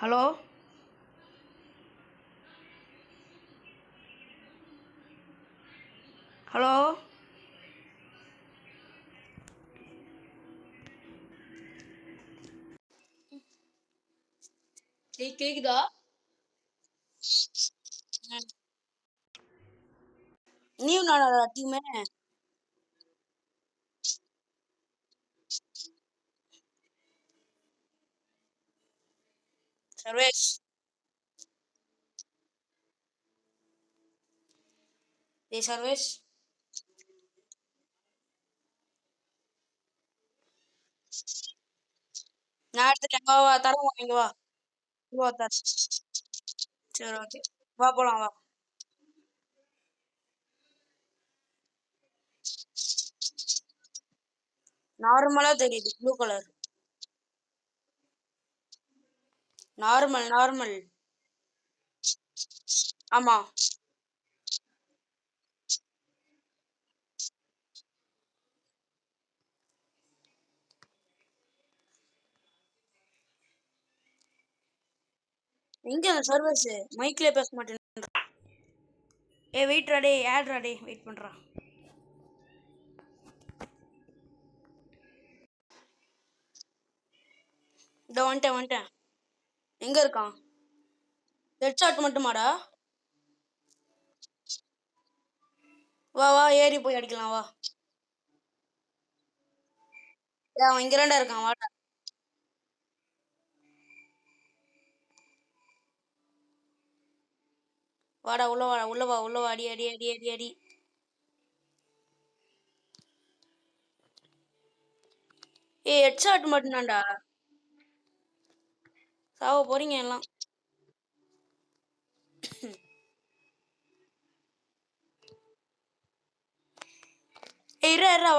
Hello hello கேக்குதா? நீயும் நானா டீமே? சர்வேஷ் சர்வேஷ் நான் எடுத்துட்டேன். வா வா தரம் வாங்க வா. வா தர. சரி ஓகே. வா போலாம் வா. நார்மலா தெரியுது ப்ளூ கலர். Normal normal. ஆமா. எங்க அந்த சர்வீஸ் மைக்ல பேச மாட்டேன். வெயிட் ராடே ஆட் ராடே வெயிட் பண்றா. இதோ வந்துட்டேன் வந்துட்டேன். எங்க இருக்கான்? ஹெட் ஷாட் மட்டுமாடா? வா வா ஏறி போய் அடிக்கலாம் வா. அவன் இங்க ரெண்டா இருக்கான் வாடா. வாடா உள்ள வாடா உள்ள வா உள்ள வா அடி அடி அடி அடி அடி. ஹெட் ஷாட் மட்டும்தான்டா. சாவ போறீங்க எல்லாம். இரா இரா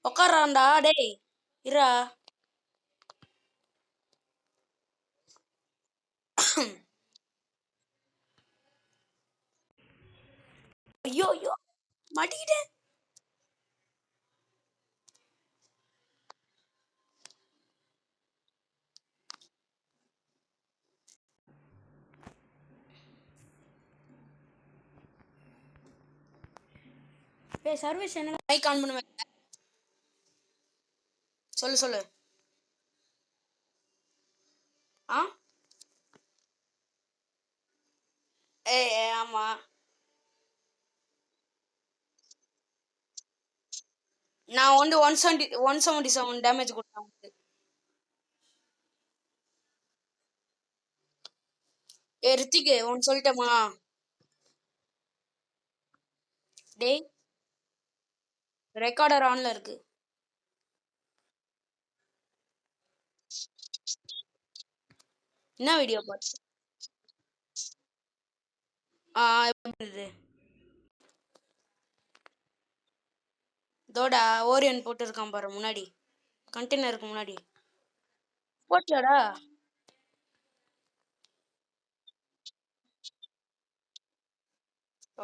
உக்காரான்டா டேய். இரா. ஐயோ ஐயோ மாட்டிக்கிட்டேன். சர்வீஸ் என்ன மைக் ஆன் பண்ணுவேன். சொல்லு சொல்லு. ஆ ஆமா. நான் வந்து 177 டேமேஜ் கொடுத்தேன். ரித்திக்கு ஒன்னு சொல்லிட்டேமா? டேய் ரெக்கார்டர் ஆன்ல இருக்கு. என்ன வீடியோ பார்த்து? எப்படி இது? இதோட ஓரியன் போட்டு இருக்கான் பாரு முன்னாடி கண்டெய்னருக்கு முன்னாடி. போட்டியாடா?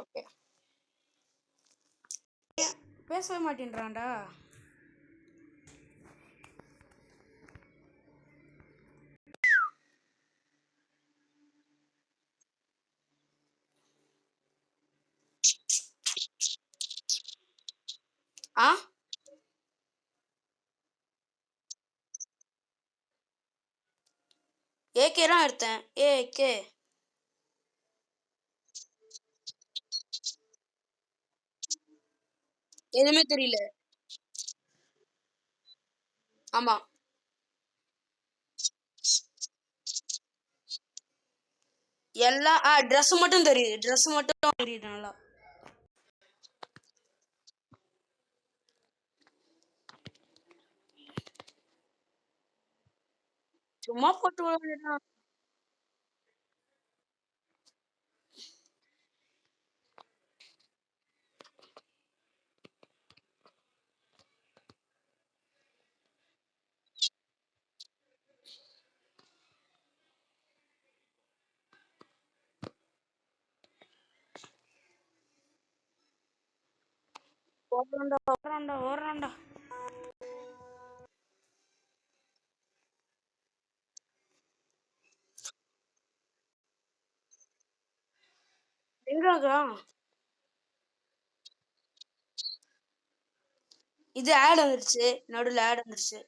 ஓகே. பேசவே மாட்டேன்றான்டா. ஆ ஏகே தான் எடுத்தேன். ஏகே எதுவுமே தெரியல. ஆமா. எல்லாம் ட்ரெஸ் மட்டும் தெரியுது. ட்ரெஸ் மட்டும் தெரியுது நல்லா. சும்மா போட்டு விட. ஓடுறான்டா ஓடுறான்டா ஓடுறான்டா. எங்க இது ஆட் வந்துருச்சு, நடுவுல ஆட் வந்துருச்சு.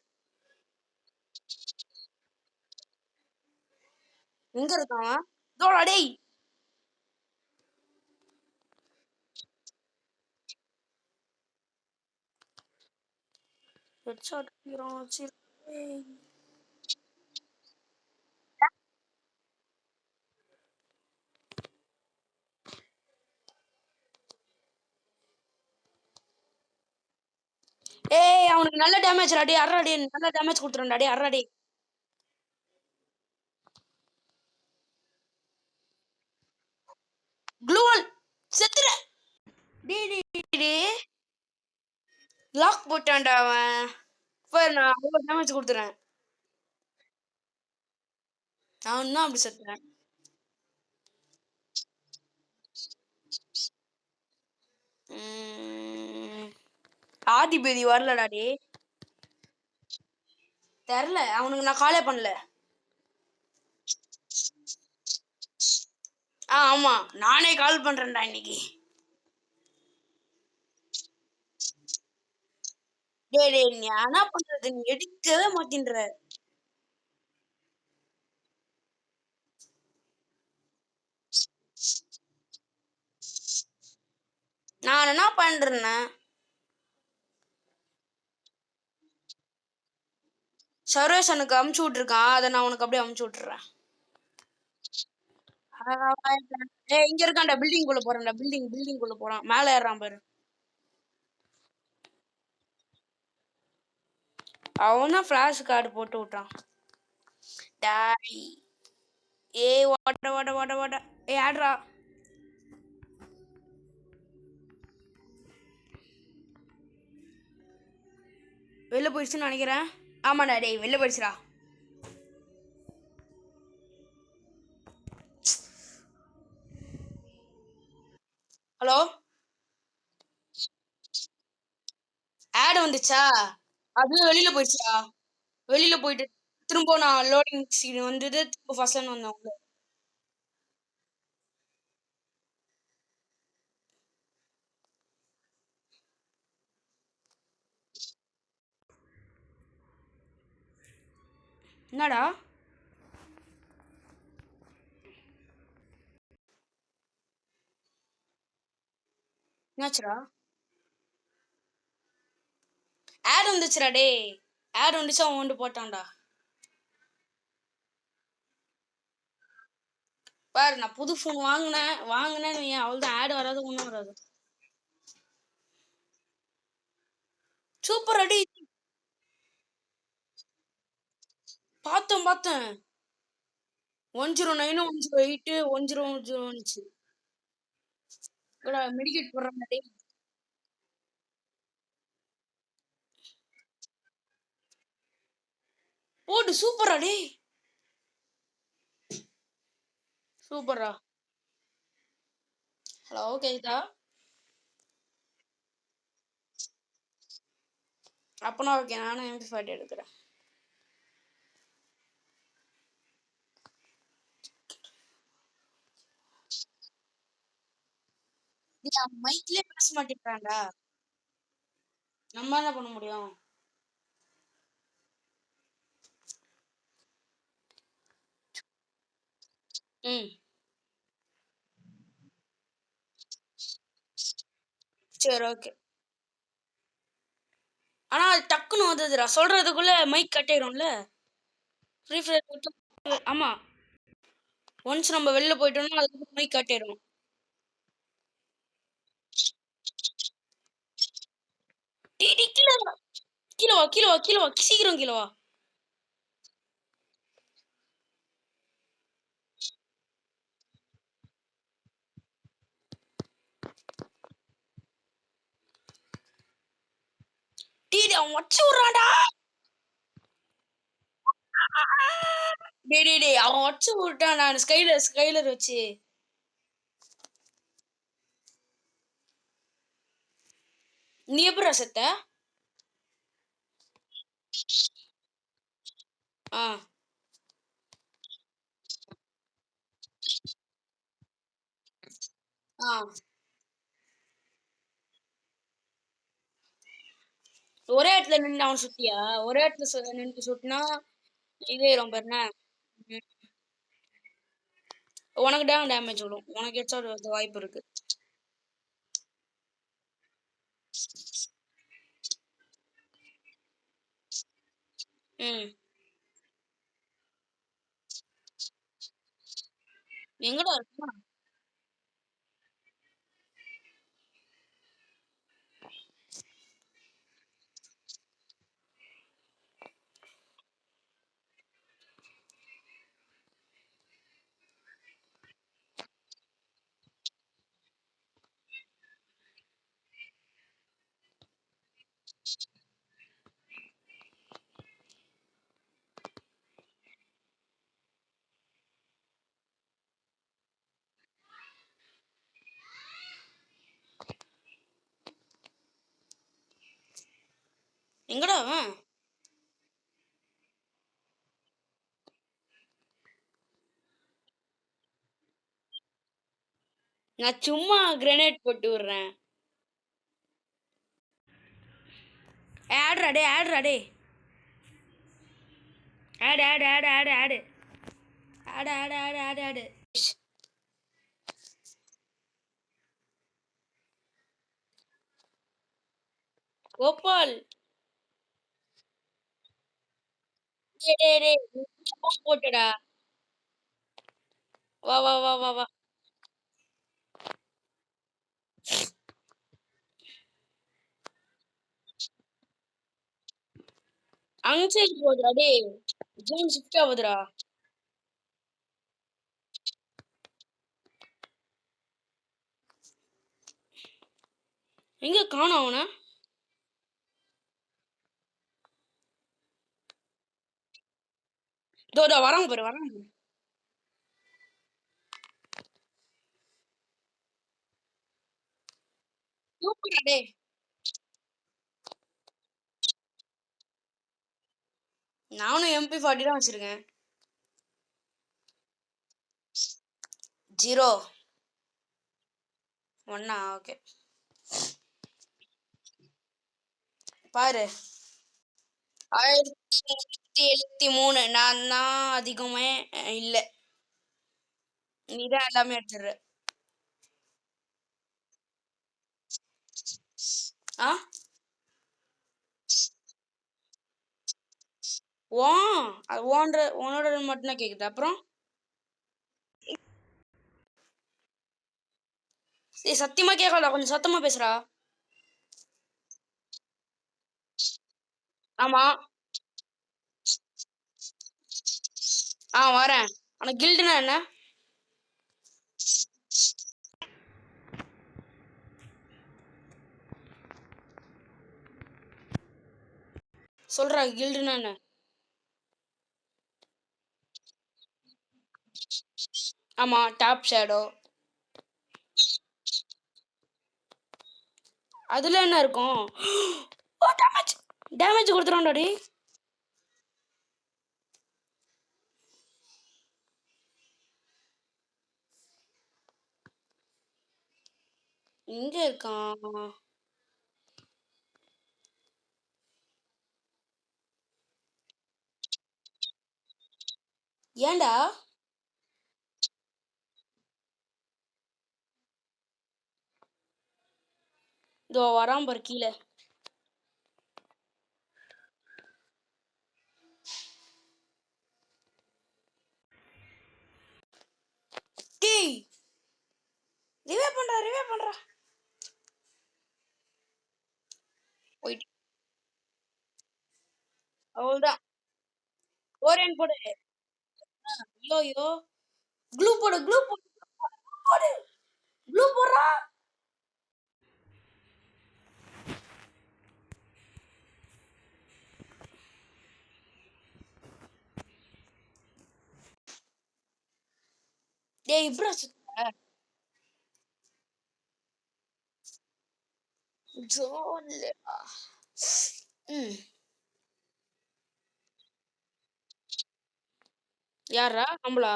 எங்க இருக்கான் அவன்? இதோடா டேய். ஹெட்ஷாட் அடிக்கிறான். சரி. ஏய். ஏய் அவனுக்கு நல்ல டேமேஜ் டே அறடா டே நல்ல டேமேஜ் கொடுத்துறான்டா டே அறடா டே. க்ளூவல் செத்துற. டேய் லாக் போட்டான்டா அவன். பாரு நான் அவ்வளோ டேமேஜ் கொடுத்துறேன். நான் இன்னும் அப்படி செத்துறேன். ஆதிபதி வரலடா டே. தெரில அவனுக்கு நான் காலே பண்ணல. ஆமா நானே கால் பண்றேன்டா இன்னைக்கு. டேய் நீ என்ன பண்றது, நீ எடுக்கவே மாட்டேன்ற. நான் என்ன பண்றேன்னா சர்வேஷனுக்கு அமுச்சு விட்டுருக்கான், அதை நான் உனக்கு அப்படியே அமுச்சு விட்டுறேன். ஏய் இங்க இருக்கான்டா, பில்டிங் குள்ள போறான்டா, பில்டிங் குள்ள போறான், மேல ஏறான் பாரு. அவனா ஃபிளாஷ் கார்டு போட்டு விட்டான். டாய் ஏய் ஓட ஏய் ஆடுறா. வெளில போயிடுச்சுன்னு நினைக்கிறேன். ஆமாடா டேய் வெளில போயிடுச்சுடா. ஹலோ ஆட் வந்துச்சா? அது வெளியில போயிடுச்சுடா. வெளியில போயிட்டு திரும்ப நான் லோடிங் ஸ்க்ரீன் வந்தது, திரும்ப ஃபர்ஸ்ட்ல வந்தேன் உள்ள. என்னடா என்னாச்சுடா? ஆட் வந்துச்சுடா டேய். ஆட் வந்துச்சு, அவன் வந்து போட்டான்டா. பாரு நான் புது ஃபோன் வாங்கினேன்னு அவ்வளோதான், ஆட் வராது ஒன்றும் வராது. சூப்பர் அடி. பார்த்தேன் 109 108 100 வந்துச்சு. மெடிக்கேட் போடுறான் டேய். போடு சூப்பரா டேய். சூப்பரா. ஹலோ கேக்குதா? அப்பனா ஓகே, நானும் MP40 எடுக்கிறேன். மைக்லயே பேச மாட்டேங்கிறான்டா. நம்ம என்ன பண்ண முடியும்? ம் சரி ஓகே. ஆனா அது டக்குன்னு வந்ததுடா, சொல்றதுக்குள்ள மைக் கட் ஆயிரும்ல. Free Fire. ஆமா ஒன்ஸ் நம்ம வெளில போயிட்டோம்னா அதுக்கு மைக் கட் ஆயிரும். டேய் கீழே வா கீழே வா சீக்கிரம் கீழே வா. டேய் அவன் வச்சு விடுறான்டா. டேய் அவன் வச்சு விட்டான், நான் ஸ்கைலர் வச்சு. நீ எப்படிடா செத்த? ஆ ஆ. ஒரே இடத்துல நின்னு அவன சுட்டியா? ஒரே இடத்துல நின்னு சுட்டுனா இதாயிரும் பாரு என்ன? ம். உனக்கு தான் டேமேஜ் விழும். உனக்கு ஹெட்ஷாட் வரதுக்கு வாய்ப்பு இருக்கு. ம். எங்கடா இருக்கா? எங்கடா அவன்? நான் சும்மா கிரனேட் போட்டு விடுறேன். ஆடுறா டே, ஆடுறா டே. ஆடு ஆடு ஆடு ஆடு ஆடு ஆடு ஆடு ஆடு ஆடு ஆடு. கோபால். டேய் டேய் டேய். போட்டுடா. வா வா வா வா வா. அன்சைடு போகுதுடா டேய். கேம் ஷிஃப்ட் ஆகுதுடா. எங்க காணோம் அவன? இதோ இதோ வரான் பாரு வரான் பாரு. சூப்பர்டா டேய். நானும் MP40 தான் வச்சிருக்கேன். 0 1 ஓகே. பாரு 1373. நான் தான் அதிகமே இல்ல. நீதான் எல்லாமே எடுத்துடுற. ஆ ஓ அது உன்னோட மட்டும்தான் கேக்குது. அப்புறம் ஏய் சத்தியமா கேட்கல. கொஞ்சம் சத்தமா பேசுறா. ஆமா. வரேன். ஆனா கில்டுனா என்ன? சொல்றா கில்டுனா என்ன? ஆமா டாப் ஷேடோ. அதுல என்ன இருக்கும்? ஓ டேமேஜ். டேமேஜ் கொடுத்துறான்டா டேய். எங்க இருக்கான்? ஏன்டா? இதோ வரான் பாரு கீழ. டேய் ரிவே பண்றா. போயிட்டு அவ்வளவுதான். ஓரியன் போடு. ஐயோ ஐயோ. க்ளூ போடு க்ளூ போடு போடு. க்ளூ போடுறா. டேய் இப்ரா சுத்த. ஜோன்ல. ம். யாரா நம்மளா?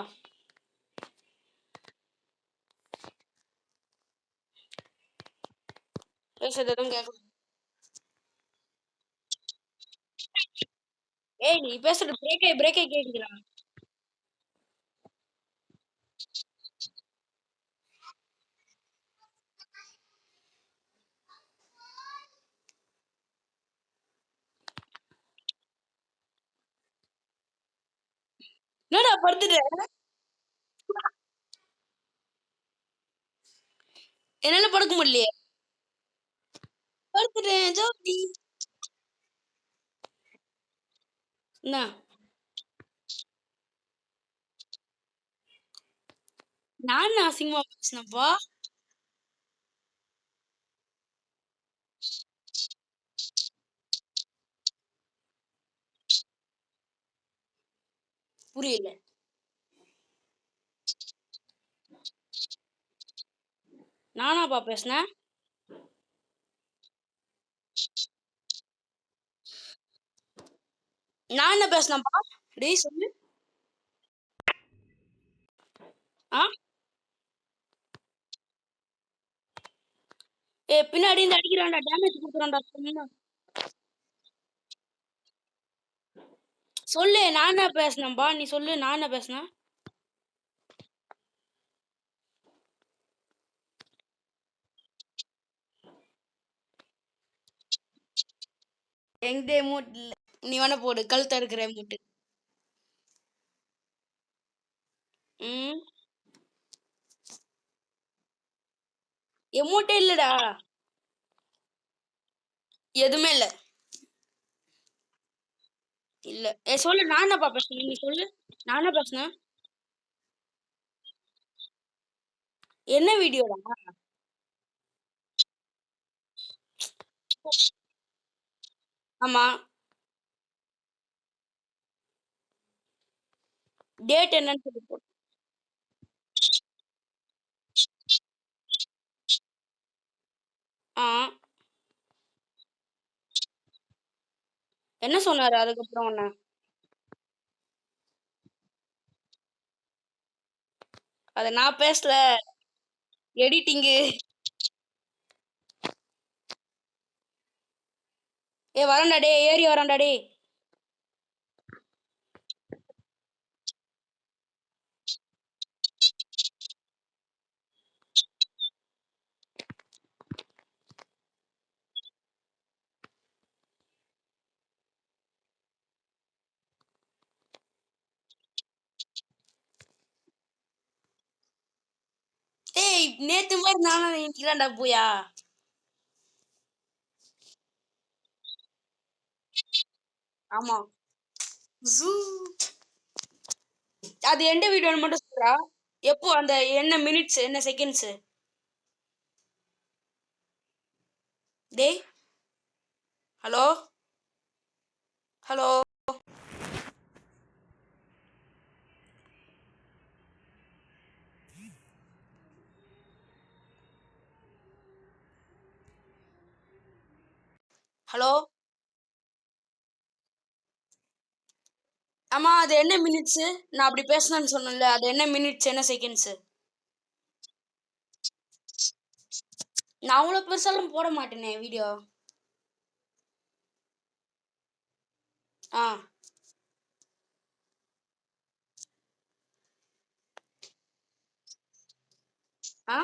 பேசுறது எதுவும் கேட்கல. ஏய் நீ பேசுறது பிரேக்கே கேக்குதுடா. என்னடா படுத்துட்ட? என்னால படுக்க முடியலையே. படுத்துட்டேன் ஜோதி. என்ன? நான் அசிங்கமா பேசினப்பா? புரியல. நானாப்பா பேசினேன்? நான் என்ன பேசினேன்ப்பா? டேய் சொல்லு. ஆ? பின்னாடி இருந்து அடிக்கிறான்டா, டேமேஜ் குடுக்குறான்டா சொன்னா. சொல்லு நான் என்ன பேசினேன்ப்பா? நீ சொல்லு நான் என்ன பேசினேன்? எங்கிட்ட எமோட் இல்ல. நீ வேணா போடு, கழுத்த இருக்கிற எமோட்டு. ம். எமோட்டே இல்லடா. எதுவுமே இல்ல. இல்ல. சொல்லு நான் என்னப்பா பேசுனேன்? நீ சொல்லு. நான் என்ன பேசுனேன்? என்ன வீடியோடா? ஆமா. டேட் என்னன்னு சொல்லி போடு. ஆ. என்ன சொன்னாரு அதுக்கப்புறம் உன்ன? அத நான் பேசல. எடிட்டிங்கு. வரேன்டா டேய், ஏறி வரேன்டா டேய். ஏய் நேத்து மாதிரி நானும் நிக்கிறேன்டா போயா. ஆமா. ஜூ. அது எந்த வீடியோன்னு மட்டும் சொல்றா. எப்போ அந்த என்ன மினிட்ஸ் என்ன செகண்ட்ஸ்? டேய். ஹலோ. ஹலோ. ஹலோ. ஆமா அது என்ன மினிட்ஸ்? நான் அப்படி பேசணும்னு சொன்னேன்ல, அது என்ன மினிட்ஸ் என்ன செகண்ட்ஸ்? நான் அவ்வளவு பெருசாலாம் போட மாட்டேனே வீடியோ. ஆ. ஆ.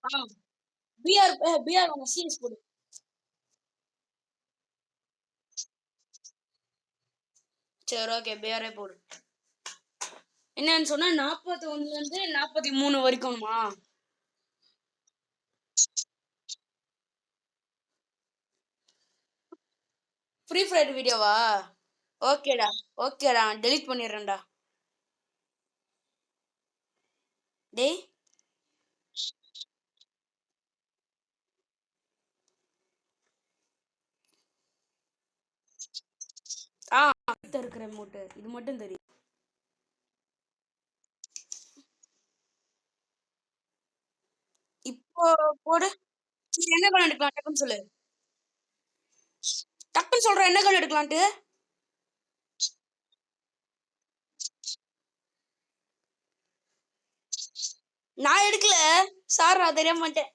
ஆ. பிஆர் பிஆர் ஒன்று சீரியஸ் போடு. சரி ஓகே பிஆரே போடு. என்னன்னு சொன்னா 41ல இருந்து 43 வரைக்கும்மா? ஃப்ரீ ஃபயர் வீடியோவா? ஓகேடா. ஓகேடா டெலீட் பண்ணிடுறேன்டா. டேய். ஆ இருக்கிற மூட்டை இது மட்டும் தெரியும். இப்போ போடு. சரி, என்ன கலர் எடுக்கலாம் டக்குன்னு சொல்லு. டக்குன்னு சொல்றேன் என்ன கலர் எடுக்கலான்ட்டு. நான் எடுக்கல. சார் நான் தெரியாம மாட்டேன்.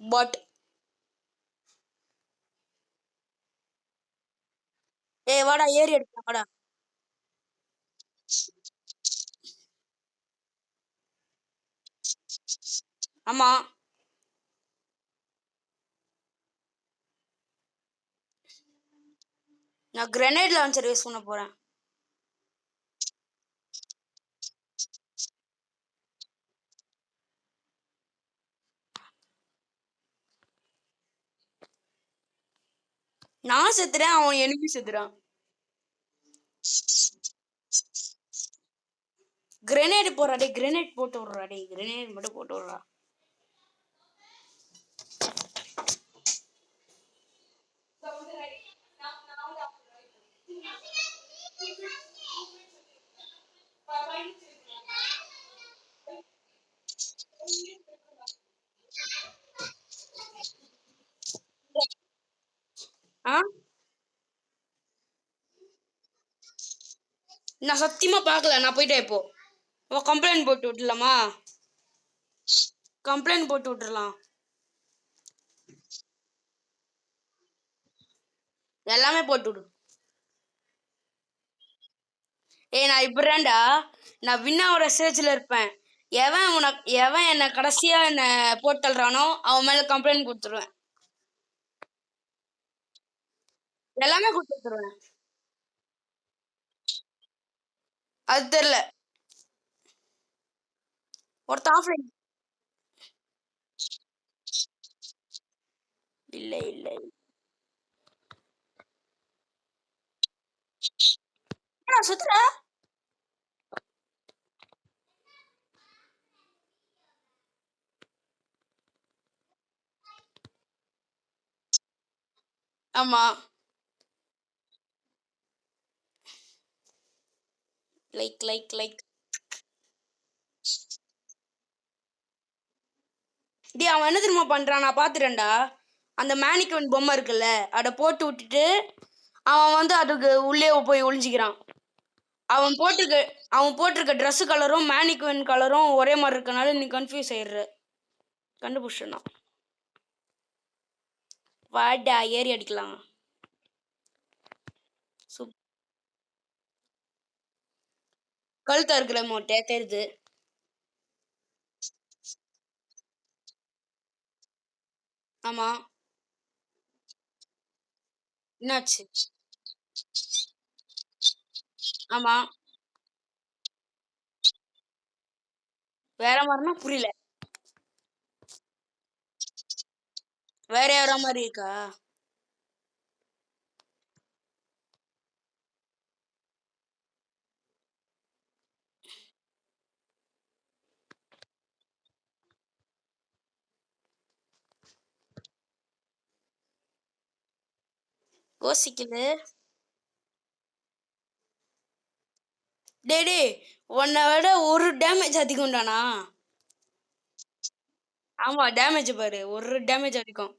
பட் ஏய் வாடா ஏறி எடுக்கலாம் வாடா. ஆமா. நான் கிரனேட் லான்ச்சர் யூஸ் பண்ண போறேன். நான் செத்துறேன், அவன் எனிமி செத்துறான். கிரனேட் போடுறா டேய், கிரனேட் போட்டு விடுறா டேய், கிரனேட் மட்டும் போட்டு விடுறா. ஆ நான் சத்தியமா பார்க்கல, நான் போயிட்டேன் இப்போ. ஓ கம்ப்ளைண்ட் போட்டு விட்டுலாமா? கம்ப்ளைண்ட் போட்டு விட்டுறலாம். எல்லாமே போட்டு விடு. ஏய் நான் இப்படிதான்டா, நான் வின்னாவோட ஸ்டேஜ்ல இருப்பேன். எவன் என்ன கடைசியா என்ன போட்டல்றானோ அவன் மேல கம்ப்ளைண்ட் கொடுத்துருவேன். எல்லாமே கொடுத்துருவேன். அது தெரியல. ஒருத்த ஆஃப்லைன். இல்ல இல்ல. என்னடா சுத்துற? ஆமா. லைக். டேய் அவன் என்ன தெரியுமா பண்றான், நான் பாத்துட்டேன்டா. அந்த மேனிக்வன் பொம்மை இருக்குல்ல, அதை போட்டு விட்டுட்டு அவன் வந்து அதுக்கு உள்ளே போய் ஒளிஞ்சிக்கிறான். அவன் போட்டிருக்க அவன் போட்டிருக்க ட்ரெஸ் கலரும் மேனிக்வன் கலரும் ஒரே மாதிரி இருக்கனால நீ கன்ஃபியூஸ் ஆயிடுற. கண்டுபிடிச்சா வாடா ஏறி அடிக்கலாம். கழுத்தா இருக்குல்ல மோட்டை தெரியுது. ஆமா. என்னாச்சு? ஆமா. வேற மாதிரினா புரியல. வேற யாரோ மாதிரி இருக்கா? யோசிக்குது. டேய் உன்னை விட ஒரு டேமேஜ் அதிகம்டானா? ஆமா டேமேஜ் பாரு, ஒரு டேமேஜ் அதிகம்.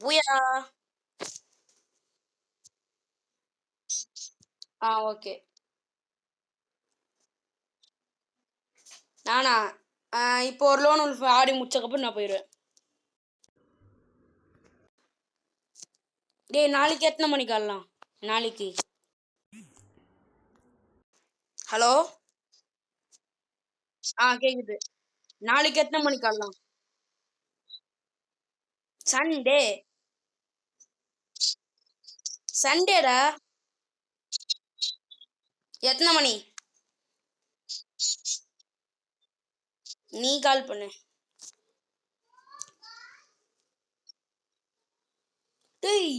பூயா. ஓகே. நானா? இப்போ ஒரு லோன் ஆடி முடிச்சக்கப்புறம் நான் போயிடுவேன். டேய் நாளைக்கு எத்தனை மணிக்கு ஆடலாம்? நாளைக்கு ஹலோ. கேக்குது. நாளைக்கு எத்தனை மணிக்கு ஆடலாம்? சண்டே. சண்டேடா. எத்தனை மணி? நீ கால் பண்ணு. டேய்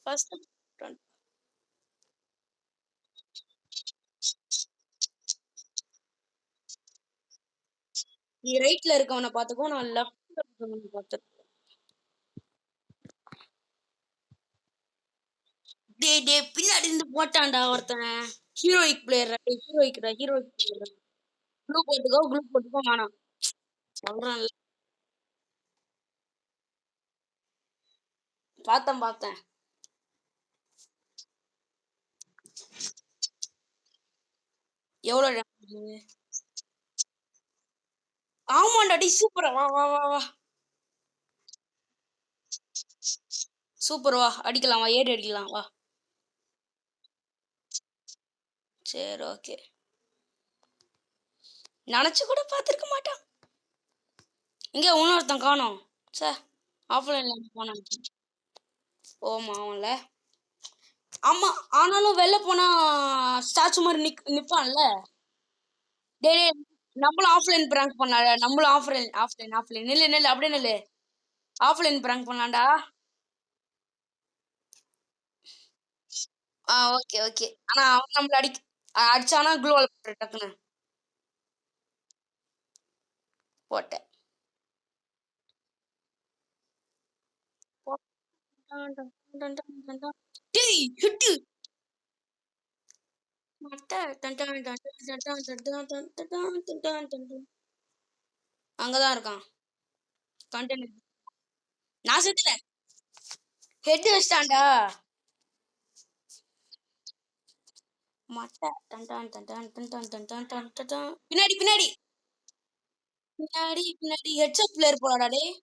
ஃபர்ஸ்ட் நீ ரைட்ல இருக்கவனை பாத்துக்கோ, நான் லெஃப்ட்ல இருக்கவனை பார்த்து. டேய் பின்னாடி இருந்து போட்டான்டா ஒருத்தன். Heroic player. Heroic player. Blue போட்டுக்கோ வேணாம். சொல்றேன்ல. பார்த்தேன் பார்த்தேன். எவ்வளோ டேமேஜ்? ஆமாண்டா டேய் சூப்பரா வா வா வா வா. சூப்பர் வா அடிக்கலாம் வா ஏறி அடிக்கலாம் வா. சரி ஓகே. நினச்சு கூட பார்த்துருக்க மாட்டான். இங்கே இன்னொருத்தன் காணோம். சே ஆஃப்லைன்ல போனான். ஓமா அவன்ல. ஆமா ஆனாலும் வெளில போனா ஸ்டாச்சு மாதிரி நிப்பான்ல. டேய் டேய், நம்மளும் ஆஃப்லைன் பிராங்க் பண்ணலாம். நம்மளும் ஆஃப்லைன் ஆஃப்லைன் ஆஃப்லைன் நில்லு நில்லு அப்படியே நில்லு. ஆஃப்லைன் பிராங்க் பண்ணலாம்டா. Okay okay. ஆனா அவன் நம்மள அடிச்சானா க்ளூவால் போட்டுரு டக்குன்னு. போட்டேன். டேய் ஹிட்டு. அங்கதான் இருக்கான். கண்டெய்னர். நான் செத்துட்டேன். ஹெட் வச்சிட்டான்டா. மட்டை. பின்னாடி பின்னாடி பின்னாடி பின்னாடி ஹெட்செட் பிளேயர் போலாடா டேய்.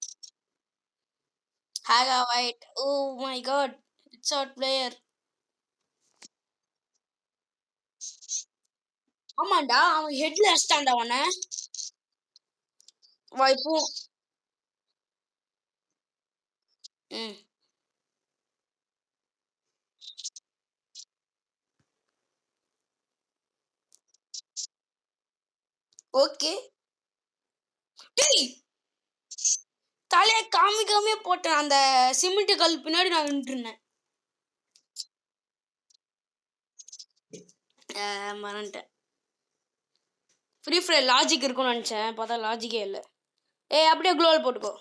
ஹேகா வைட். Oh my god. Headset player. ஆமாண்டா அவன் ஹெட்ல அடிச்சிட்டான்டா அவனை. வாய்ப்பும். ம் ஓகே. டேய் தலையை காமிக்காமே போட்டேன். அந்த சிமெண்ட் கல் பின்னாடி நான் நின்றுட்டு இருந்தேன். மறந்துட்டேன். ஃப்ரீ ஃபயர் லாஜிக் இருக்கும்னு நினச்சேன். பார்த்தா லாஜிக்கே இல்லை. ஏய் அப்படியே க்ளோவல் போட்டுக்கோ.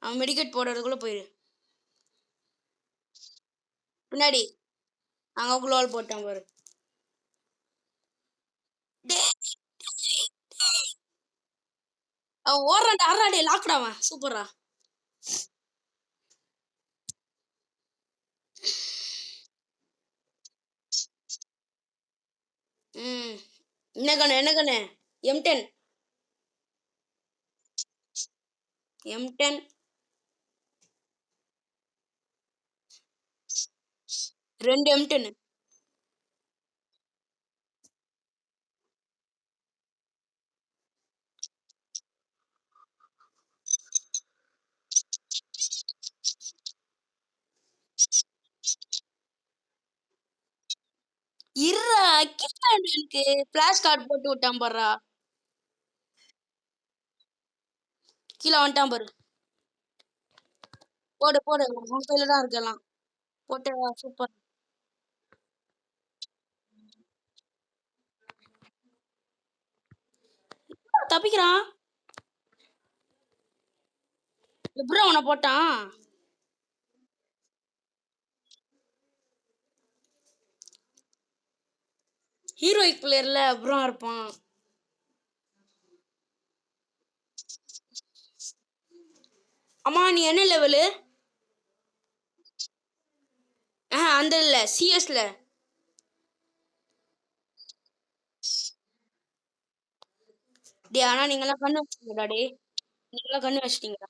அவன் மெடிக்கெட் போடுறதுக்குள்ளே போயிடு. பின்னாடி அங்கே க்ளோவல் போட்டான் பாரு. டேய் அவன் ஓடுறான்டா அறாடே லாக்டா அவன் சூப்பரா. ம் என்ன கண்ணு என்ன கண்ணு? M10. M10. 2 M10. இருடா எனக்கு ஃபிளாஷ் கார்டு போட்டு விட்டான் பாருடா. கீழே வந்துட்டான் பாரு. போடு போடு உன் கையில தான் இருக்கலாம். போட்டு சூப்பர். தப்பிக்கிறான். எப்படி அவனை போட்டான்? ஹீரோயிக் பிளேயர்ல அப்புறம் இருப்பான். அம்மா நீ என்ன லெவலு? அந்த இல்ல சிஎஸ்ல. டே ஆனா நீங்களாம் கண்ணு வச்சிட்டீங்கடா டே. நீங்களாம் கண்ணு வச்சிட்டீங்கடா.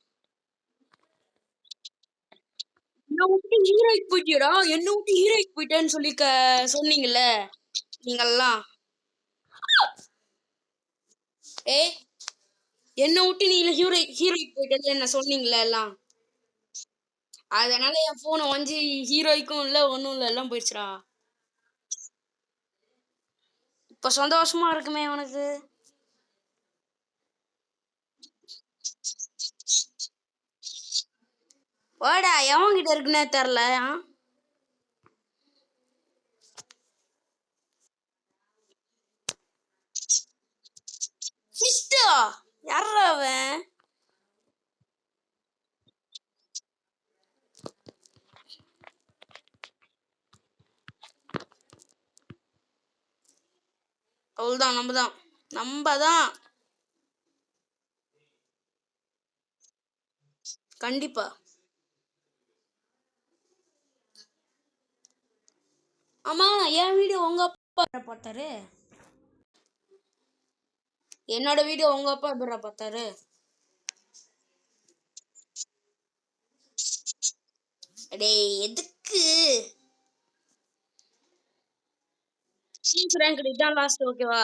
என்ன விட்டு ஹீரோயிக் போயிட்டியடா. என்ன விட்டு ஹீரோயிக் போயிட்டேன்னு சொல்லி சொன்னீங்கல்ல நீங்கெல்லாம். ஏய் என்ன விட்டு நீ ஹீரோயிக் போயிட்டேன்னு என்ன சொன்னீங்களே எல்லாம். அதனால என் போனை வந்து ஹீரோய்க்கும் இல்ல ஒன்றும் இல்லை எல்லாம் போயிடுச்சுடா. இப்ப சந்தோஷமா இருக்குமே உனக்கு. வாடா எவன் கிட்ட இருக்குன்னே தெரில. சிஸ்டா யாரா அவன்? அவ்வளவுதான் நம்ம தான். நம்ம தான். கண்டிப்பா. ஆமா, என் வீடியோ உங்க அப்பா பார்த்தாரு. என்னோட வீடியோ உங்க அப்பா எப்படிடா பார்த்தாரு? டேய் எதுக்கு? சீஃப் ரேங்க் இதான் லாஸ்ட், ஓகேவா?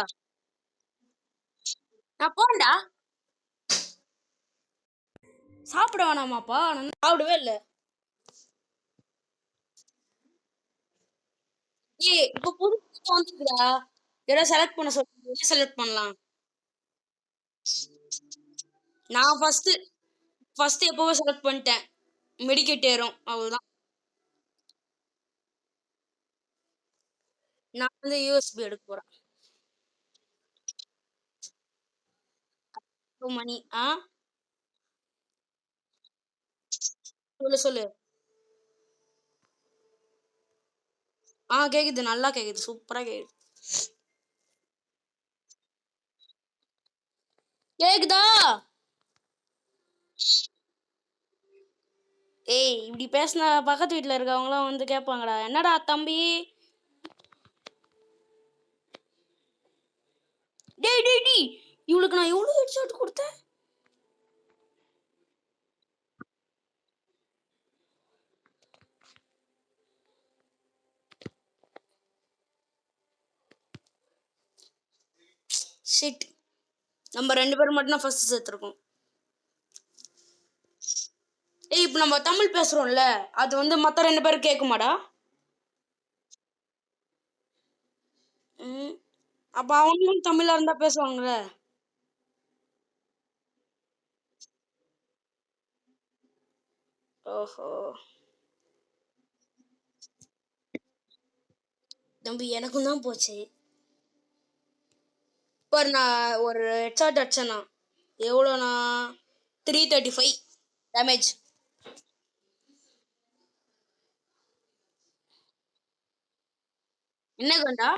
நான் போறேன்டா. சாப்பிட வேணாமாப்பா? நான் சாப்பிடவே இல்லை. ஏய் இப்போ புதுசா வந்துருக்குடா. ஏதோ செலக்ட் பண்ண சொல்லி செலக்ட் பண்ணலாம். நான் ஃபர்ஸ்ட் எப்பவோ செலக்ட் பண்ணிட்டேன். மெடிக்கெட் ஏறும் அவ்வளவுதான். நான் வந்து யூஎஸ்பி எடுக்க போறேன். மணி சொல்லு சொல்லு. கேக்குது, நல்லா கேக்குது, சூப்பரா கேக்குது. கேக்குதா? ஏய் இப்படி பேசின பக்கத்து வீட்டுல இருக்கவங்களாம் வந்து கேட்பாங்கடா, என்னடா தம்பி. டேய் டேய் டேய், இவளுக்கு நான் எவ்வளவு ஹெட்ஷாட் கொடுத்தேன். ஷிட், நம்ம 2 பேரும் மட்டும் தான் ஃபர்ஸ்ட் சேர்த்துருக்கோம். ஏய் இப்போ நம்ம தமிழ் பேசுறோம்ல, அது வந்து மத்த 2 பேரும் கேட்குமாடா? ம், அப்ப அவங்களும் தமிழா இருந்தா பேசுவாங்கல்ல. ஓஹோ. தம்பி எனக்கும் தான் போச்சு. பாரு நான் ஒரு ஹெட்ஷாட் அடிச்சேனா எவ்வளோண்ணா? 335 டேமேஜ். என்ன கண்டா?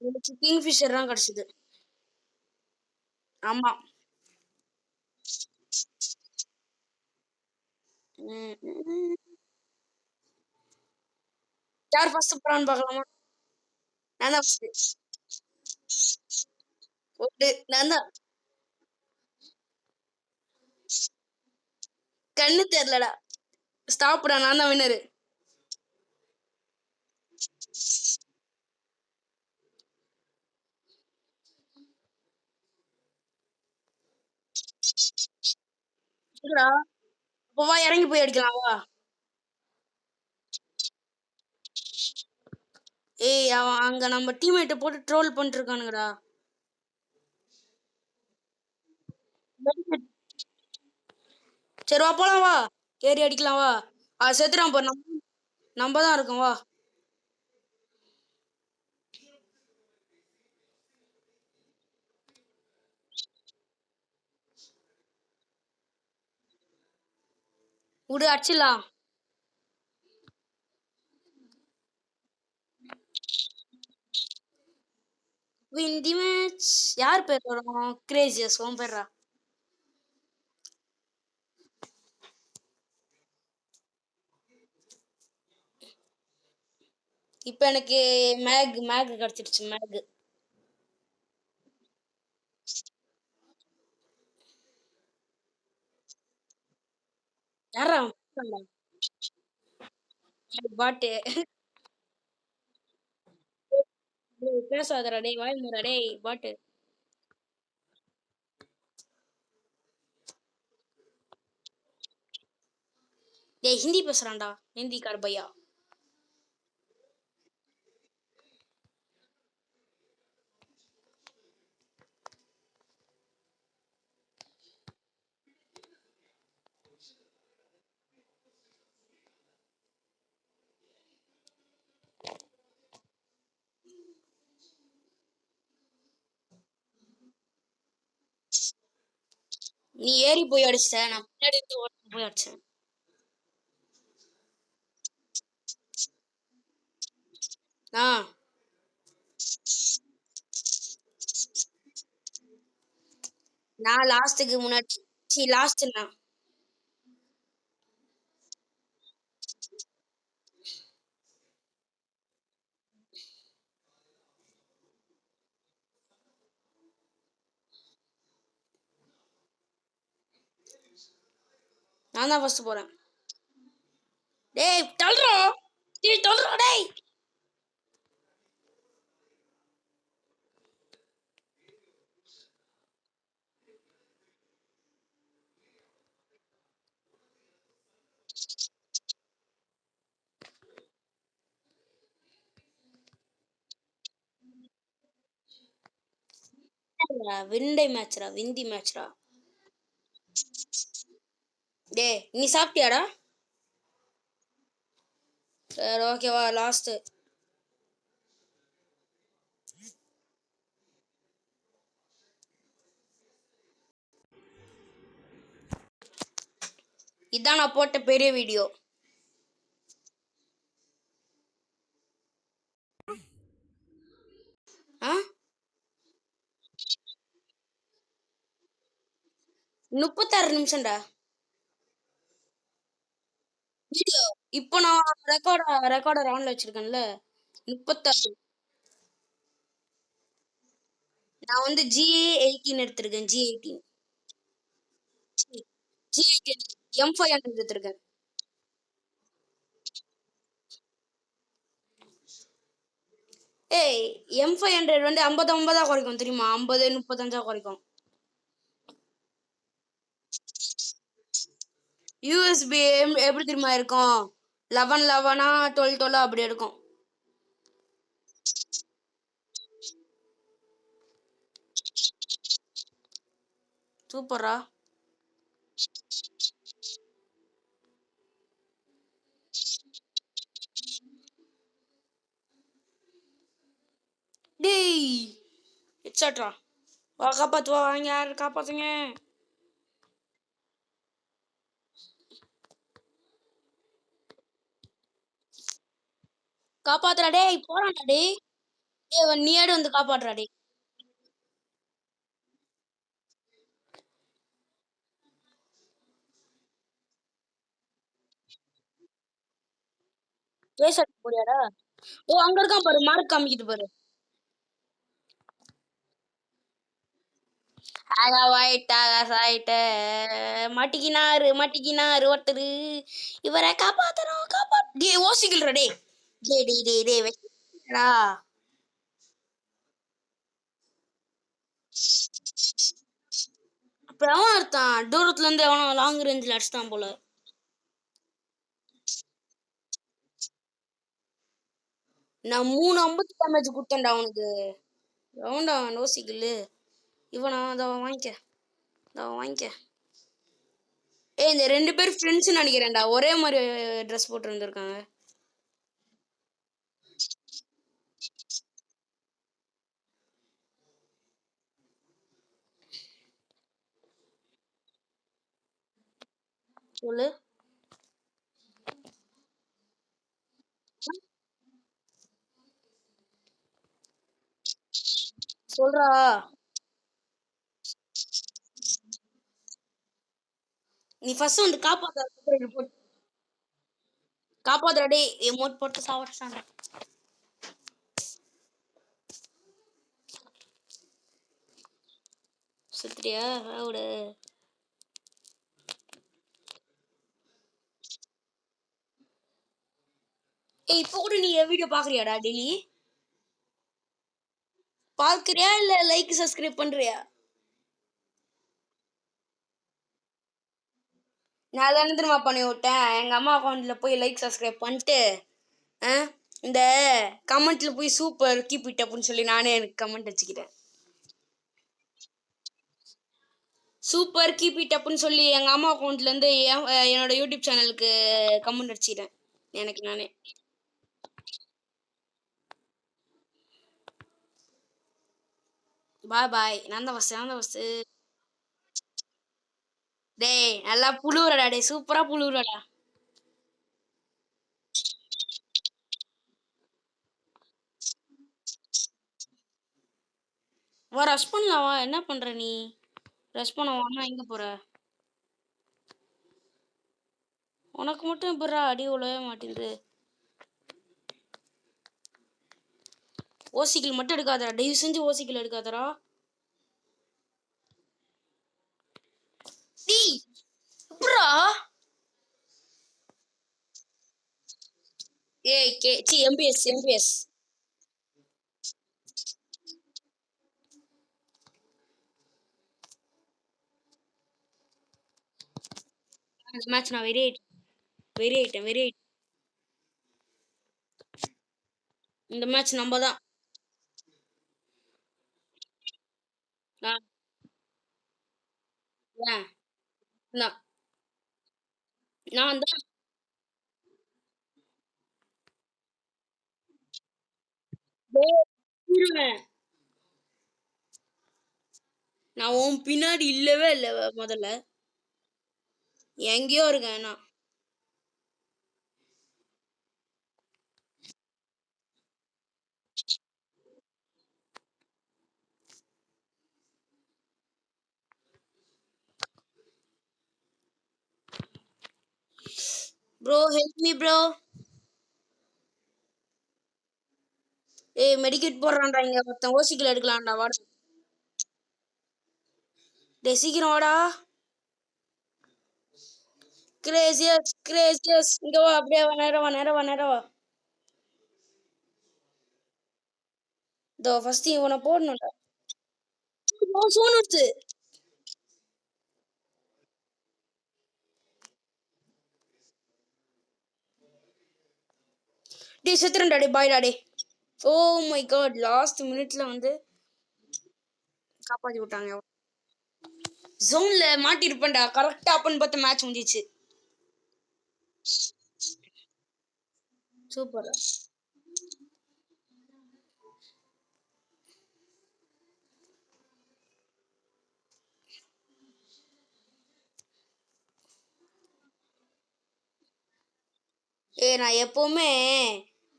எனக்கு கிங்ஃபிஷர் தான் கிடைச்சது. ஆமா. ம், ம். யார் ஃபர்ஸ்ட் போறான்னு பார்க்கலாமா? நான் தான் ஃபர்ஸ்ட். நான் தான். கண்ணு தெரியலடா. ஸ்டாப்டா, நான் தான் வின்னரு. இல்லடா, அப்ப வா இறங்கி போய் அடிக்கலாம் வா. ஏய் அவன் அங்க நம்ம டீம்மேட்டை போட்டு ட்ரோல் பண்ணிட்டு இருக்கானுங்கடா. சரி வா போலாம் வா. ஏறி அடிக்கலாம் வா. செத்துறான் பாரு, நம்ம தான் இருக்கோம் வா. விடு அடிச்சிடலாம். Win the match. யார் பேர் வரும்? கிரேசியஸ் உன் பேர்ரா. இப்போ எனக்கு மேக் மேக் கிடைச்சிருச்சு மேக். யாரா பாட்டு? பேசாதடா டேய், வாய் மூடா டேய் பாட்டு. டேய் ஹிந்தி பேசுறான்டா, ஹிந்திக்கார பையா. நீ ஏறி போய் அடிச்சிட்ட, நான் பின்னாடி இருந்து ஓடி போய் அடிச்சேன். ஆ நான் லாஸ்ட்டுக்கு முன்னாடி லாஸ்ட் நான் தான் ஃபர்ஸ்ட் போறேன். டேய் தள்ளுறா, டேய் தள்ளுறா டேய். விண்டை மேட்ச்ரா, விந்தி மேட்ச்ரா. டேய் நீ சாப்பிட்டியாடா? சரி ஓகேவா லாஸ்ட். இதான் நான் போட்ட பெரிய வீடியோ. ஆ 36 நிமிஷம்டா வீடியோ. இப்போ நான் ரெக்கார்டர் ஆன்ல வச்சிருக்கேன்ல. 36. நான் வந்து G18 எடுத்திருக்கேன். G18 G18 M500 எடுத்திருக்கேன். ஏய் M500 வந்து 50 குறைக்கும் தெரியுமா? 50 35 குறைக்கும். யூஎஸ்பி எப்படி தெரியுமா இருக்கும்? 11 11 12 12 அப்படி இருக்கும். சூப்பரா. டேய் எட்ஸட்ரா. வா காப்பாத்து, வா வாங்க யாரு காப்பாத்துங்க. காப்பாத்துறா டேய், போறான்டா டேய். டேய் நீயாடு வந்து காப்பாத்துறா டேய். பேச போறியாடா? ஓ அங்க இருக்கான் பாரு, மார்க் காமிக்குது பாரு. மாட்டிக்கினாரு ஒருத்தரு. இவரை காப்பாத்தணும் டேய் ஓசிக்கல்றா டேய். டேய் டேய் டேய் டேய் வைடா. அப்ப அவன் அர்த்தம் தூரத்துல இருந்து எவனோ லாங் ரேஞ்சில் அடிச்சுட்டான் போல. நான் 350 டேமேஜ் கொடுத்தேன்டா அவனுக்கு. எவன்டா ஓசிக்கல்லு? இவனா? அதை வாங்கிக்க, அதை வாங்கிக்க. ஏய் இந்த 2 பேர் ஃப்ரெண்ட்ஸ் நினைக்கிறேன்டா, ஒரே மாதிரி ட்ரெஸ் போட்டு இருந்திருக்காங்க. சொல்லு. சொல்றா. நீ ஃபர்ஸ்ட் வந்து காப்பாத்த. காப்பாத்துறா டேய். எமோட் போட்டு சாவடிச்சான்டா. சுத்திரியா அவட. ஏய் இப்போ கூட நீ என் வீடியோ பாக்குறியாடா டெய்லி? பாக்குறியா இல்ல லைக் சப்ஸ்கிரைப் பண்றியா? நான் என்ன தெரியுமா பண்ணி விட்டேன்? எங்க அம்மா அக்கௌண்ட்ல போய் லைக் சப்ஸ்கிரைப் பண்ணிட்டு இந்த கமெண்ட்ல போய் சூப்பர் கீப் இட் அப்படின்னு சொல்லி நானே எனக்கு கமெண்ட் வச்சுக்கிட்டேன். சூப்பர் கீப் இட் அப்படின்னு சொல்லி எங்க அம்மா அக்கௌண்ட்ல இருந்து என்னோட யூடியூப் சேனலுக்கு கமெண்ட் அடிச்சிட்டேன் எனக்கு நானே. பாய் பாய். நான் தான் ஃபர்ஸ்ட். டேய் நல்லா புழுவுறடா டேய், சூப்பரா புழுவுறடா. வா ரஷ் பண்ணலாம் வா. என்ன பண்ற நீ? ரெஸ்பாண்ட் ஆகாம எங்க போற? உனக்கு மட்டும் எப்படிடா அடி உழவே மாட்டேங்குது? ஓசிக்கில் மட்டும் எடுக்காதடா, தயவு செஞ்சு ஓசிக்கில் எடுக்காதடா. டேய் எப்படிடா? ஏய் சி எம்பிஎஸ் எம்பிஎஸ். இந்த மேட்ச் நான் வெறி ஆயிட்டேன், வெறி ஆயிட்டேன், வெறி ஆயிட்டேன். இந்த மேட்ச் நம்ம தான். நான் ஏன்? நான் நான் தான். டேய், இருவேன். நான் உன் பின்னாடி இல்லவே இல்லை முதல்ல. எங்கேயோ இருக்கேன் நான். Bro help me bro. ஏய் மெடிக்கெட் போடுறான்டா இங்க ஒருத்தன், ஓசிக்கில் எடுக்கலாம்டா வாடா. டேய் சீக்கிரம் வாடா. கிரேசியஸ் கிரேசியஸ் இங்க வா, அப்படியே வா, நேரா வா, நேரா வா, நேரா வா. இதோ ஃபர்ஸ்ட் இவனை போடணும்டா. சோன் எடுத்து. டேய் செத்துறேன்டா, டேய் பாய்டா டேய். ஓ மை காட், லாஸ்ட் மினிட்ல வந்து காப்பாத்தி விட்டாங்க. ஜோன்ல மாட்டிருப்பேன்டா, கரெக்டா அப்பன்னு பார்த்து மேட்ச் முடிஞ்சிச்சு. சூப்பர். நான் எப்பவுமே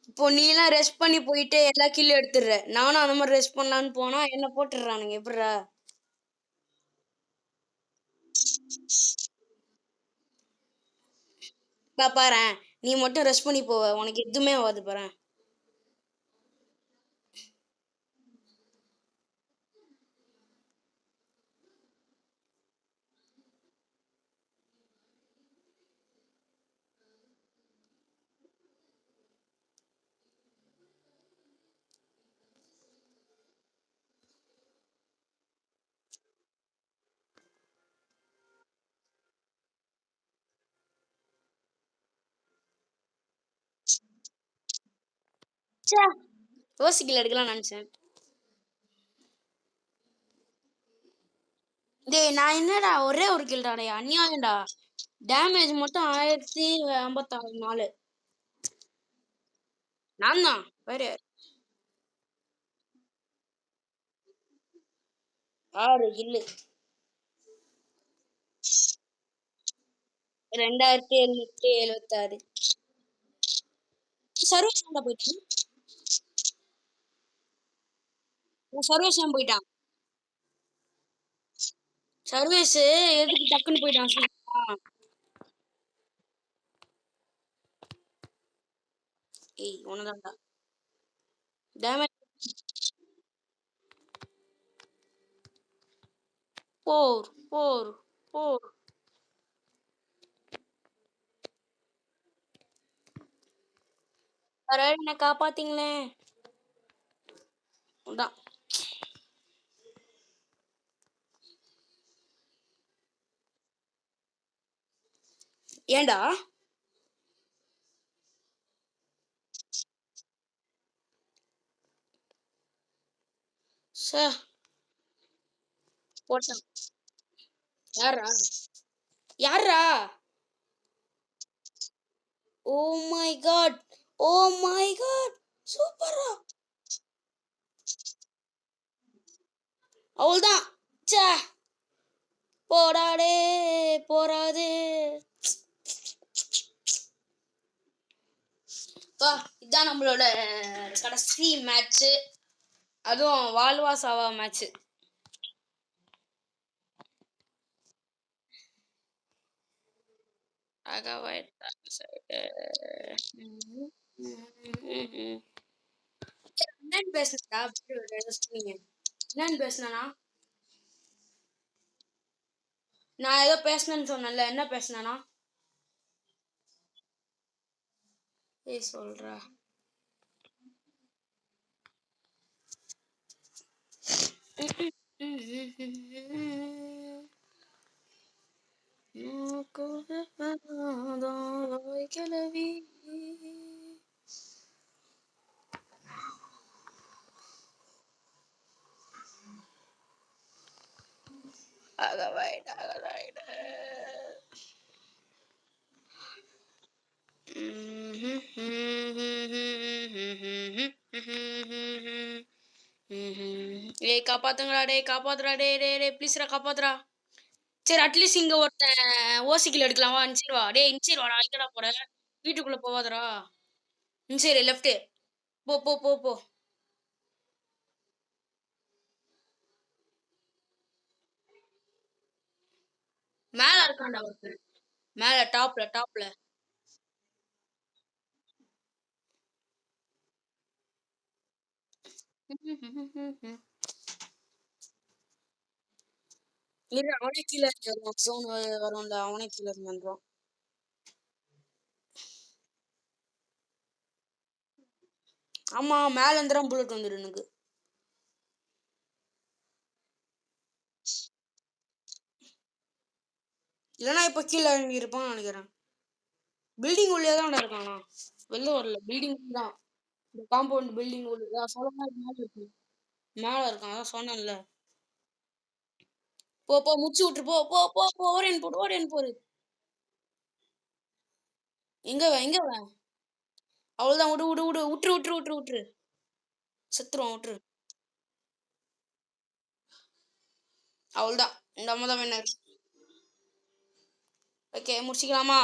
இப்போ நீலாம் ரெஸ்ட் பண்ணி போயிட்டு எல்லா கில்லும் எடுத்துடுற, நானும் அந்த மாதிரி ரெஸ்ட் பண்ணலான்னு போனா என்ன போட்டுடுறானுங்க எப்படிடா? பாரேன், நீ மட்டும் ரெஸ்ட் பண்ணி போவ, உனக்கு எதுவுமே ஆகாது பாரு. யோசிக்கல எடுக்கலாம் நினைச்சேன். டேய் நான் என்னடா ஒரே ஒரு கில்டா, டேய் அநியாயம்டா. டேமேஜ் மட்டும் 1054. நான் தான் வேற 6 கில்லு. 2776. சர்வேஷ் போயிட்டான். சர்வேஷ் போயிட்டான். சர்வேஷ் எதுக்கு டக்குன்னு போயிட்டான் சொல்லுங்க. ஏய் உனதான்டா டேமேஜ். போர் போர் போர். என்ன காப்பாத்தீங்களே. அதான் ஏன்டா சே போட்டான். யாரா யாரா? Oh my god, oh my god, சூப்பரா. அவ்வளவுதான். சே போடாடே போறாது. இதான் நம்மளோட கடைசி மேட்ச், அதுவும் வாழ்வா சாவா மேட்ச். ஆகவே என்னன்னு பேசுனடா என்னன்னு பேசுனா நான் ஏதோ பேசுனேன்னு சொன்னேன்ல என்ன பேசுனா ஏய் சொல்றா கிளவி ஏய் காப்பாத்துங்கடா டேய் காப்பாத்துடா டேய் ப்ளீஸ்ரா காப்பாத்துடா சரி அட்லீஸ்ட் இங்க ஒருத்தன் ஓசிக்கில் எடுக்கலாமா இன்சைடு வா டேய் இன்சைடு வாடா எங்கடா போற வீட்டுக்குள்ள போவாதடா இன்சைடு லெஃப்ட் போ போ போ போ மேல இருக்கான்டா ஒருத்தன் மேல டாப்ல இல்ல அவனே கீழே இறங்கிடுவான் ஜோன் வரும்ல அவனே கீழே இறங்கி வந்துருவான் ஆமா மேல இருந்து புல்லட் வந்துடும் எனக்கு இல்லைன்னா இப்ப கீழே இறங்கி இருப்பான்னு நினைக்கிறேன் பில்டிங் உள்ளே தான் இருக்கானா வெளில வரல பில்டிங் தான் இந்த காம்பவுண்ட் பில்டிங் உள்ள சொல்ல மேல இருக்கு மேல இருக்கான் அதான் சொன்னேன்ல போ போ முச்சு விட்டுரு போ போ போ போ ஓடியன் போடு எங்க வா அவ்வளவுதான் விட்டுரு செத்துருவான் விட்டுரு அவ்வளவுதான் இந்த அம்மா தான் வேணும் ஓகே முடிச்சுக்கலாமா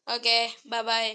ஓகே பாய்